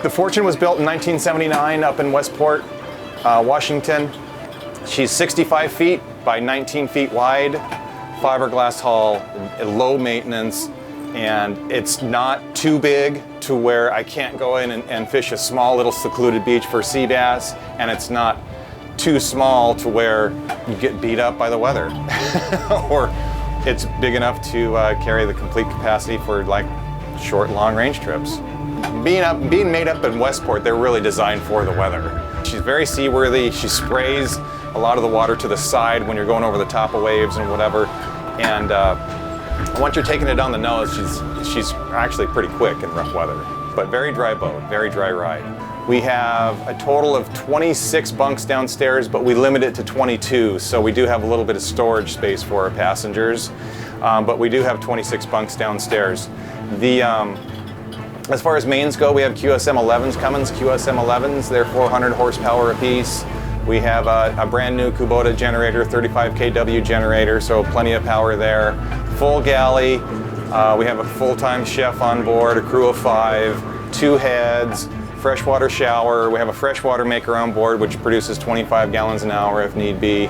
The Fortune was built in 1979 up in Westport, Washington. She's 65 feet by 19 feet wide, fiberglass hull, low maintenance, and it's not too big to where I can't go in and fish a small little secluded beach for sea bass, and it's not too small to where you get beat up by the weather. Or it's big enough to carry the complete capacity for like short, long range trips. Being made up in Westport, they're really designed for the weather. She's very seaworthy. She sprays a lot of the water to the side when you're going over the top of waves and whatever. And once you're taking it on the nose, she's actually pretty quick in rough weather. But very dry boat, very dry ride. We have a total of 26 bunks downstairs, but we limit it to 22. So we do have a little bit of storage space for our passengers. But we do have 26 bunks downstairs. As far as mains go, we have QSM-11s, Cummins QSM-11s. They're 400 horsepower apiece. We have a brand new Kubota generator, 35 kW generator, so plenty of power there. Full galley. We have a full-time chef on board, a crew of 5, 2 heads, freshwater shower. We have a freshwater maker on board, which produces 25 gallons an hour if need be.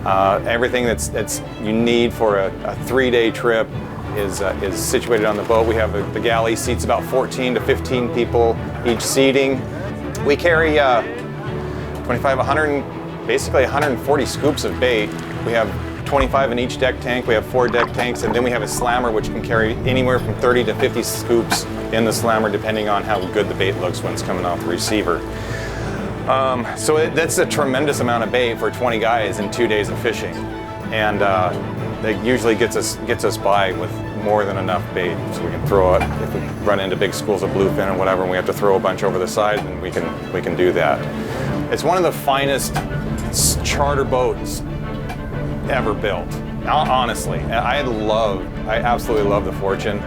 Everything that's you need for a 3-day trip is situated on the boat. We have the galley seats about 14 to 15 people each seating. We carry basically 140 scoops of bait. We have 25 in each deck tank. We have 4 deck tanks, and then we have a slammer which can carry anywhere from 30 to 50 scoops in the slammer, depending on how good the bait looks when it's coming off the receiver. That's a tremendous amount of bait for 20 guys in 2 days of fishing, and it usually gets us by with more than enough bait, so we can throw it. If we run into big schools of bluefin or whatever, and we have to throw a bunch over the side, then we can do that. It's one of the finest charter boats ever built. Honestly, I absolutely love the Fortune.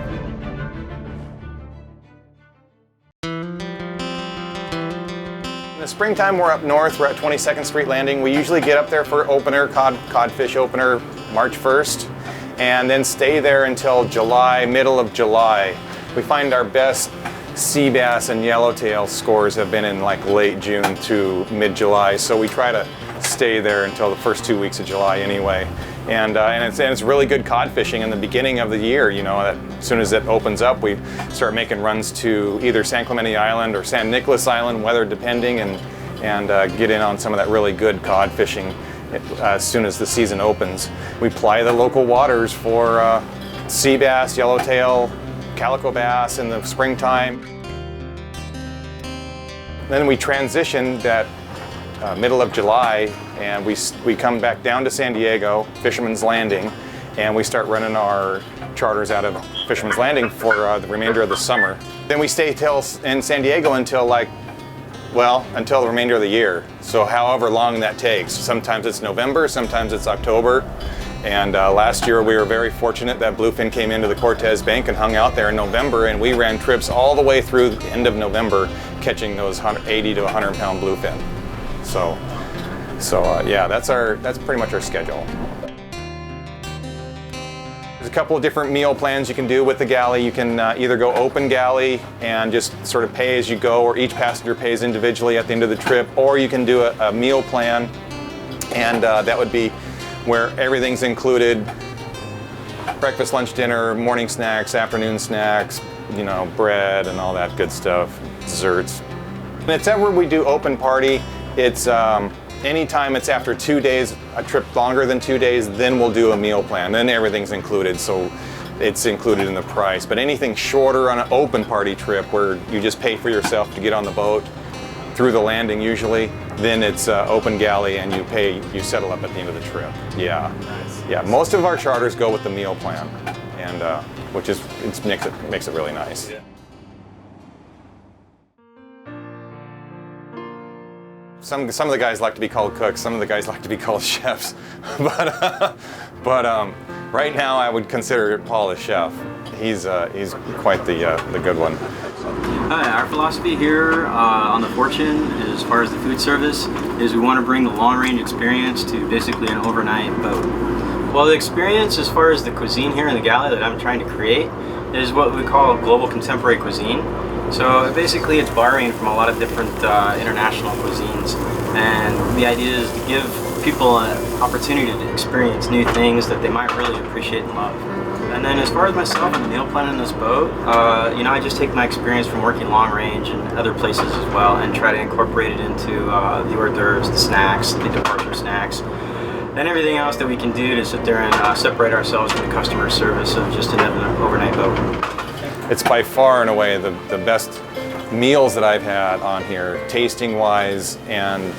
In the springtime, we're up north. We're at 22nd Street Landing. We usually get up there for opener, codfish opener, March 1st, and then stay there until July, middle of July. We find our best sea bass and yellowtail scores have been in like late June to mid-July, so we try to stay there until the first 2 weeks of July anyway. And it's really good cod fishing in the beginning of the year. You know, as soon as it opens up, we start making runs to either San Clemente Island or San Nicolas Island, weather depending, and get in on some of that really good cod fishing as soon as the season opens. We ply the local waters for sea bass, yellowtail, calico bass in the springtime. Then we transition that middle of July, and we come back down to San Diego, Fisherman's Landing, and we start running our charters out of Fisherman's Landing for the remainder of the summer. Then we stay in San Diego until until the remainder of the year. So however long that takes. Sometimes it's November, sometimes it's October. And last year we were very fortunate that bluefin came into the Cortez Bank and hung out there in November, and we ran trips all the way through the end of November catching those 80 to 100 pound bluefin. So yeah, that's pretty much our schedule. There's a couple of different meal plans you can do with the galley. You can either go open galley and just sort of pay as you go, or each passenger pays individually at the end of the trip, or you can do a meal plan, and that would be where everything's included: breakfast, lunch, dinner, morning snacks, afternoon snacks, you know, bread and all that good stuff, desserts. And it's ever we do open party, it's anytime it's after 2 days, a trip longer than 2 days, then we'll do a meal plan. Then everything's included, so it's included in the price. But anything shorter on an open party trip where you just pay for yourself to get on the boat through the landing usually, then it's open galley and you settle up at the end of the trip. Yeah, yeah. Most of our charters go with the meal plan, and which makes it really nice. Yeah. Some of the guys like to be called cooks. Some of the guys like to be called chefs. But right now, I would consider Paul a chef. He's quite the good one. Hi, our philosophy here on the Fortune, as far as the food service, is we want to bring the long-range experience to basically an overnight boat. Well, the experience as far as the cuisine here in the galley that I'm trying to create is what we call global contemporary cuisine. So basically it's borrowing from a lot of different international cuisines, and the idea is to give people an opportunity to experience new things that they might really appreciate and love. And then as far as myself and the meal plan in this boat, I just take my experience from working long range and other places as well and try to incorporate it into the hors d'oeuvres, the snacks, the departure snacks, and everything else that we can do to sit there and separate ourselves from the customer service of just an overnight boat. It's by far and away the best meals that I've had on here, tasting wise, and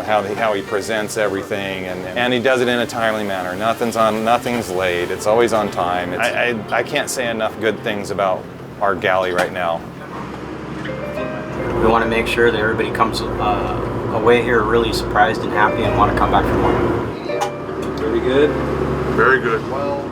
how he presents everything, and he does it in a timely manner. Nothing's late. It's always on time. I can't say enough good things about our galley right now. We want to make sure that everybody comes away here really surprised and happy and want to come back for more. Very good. Very good. Well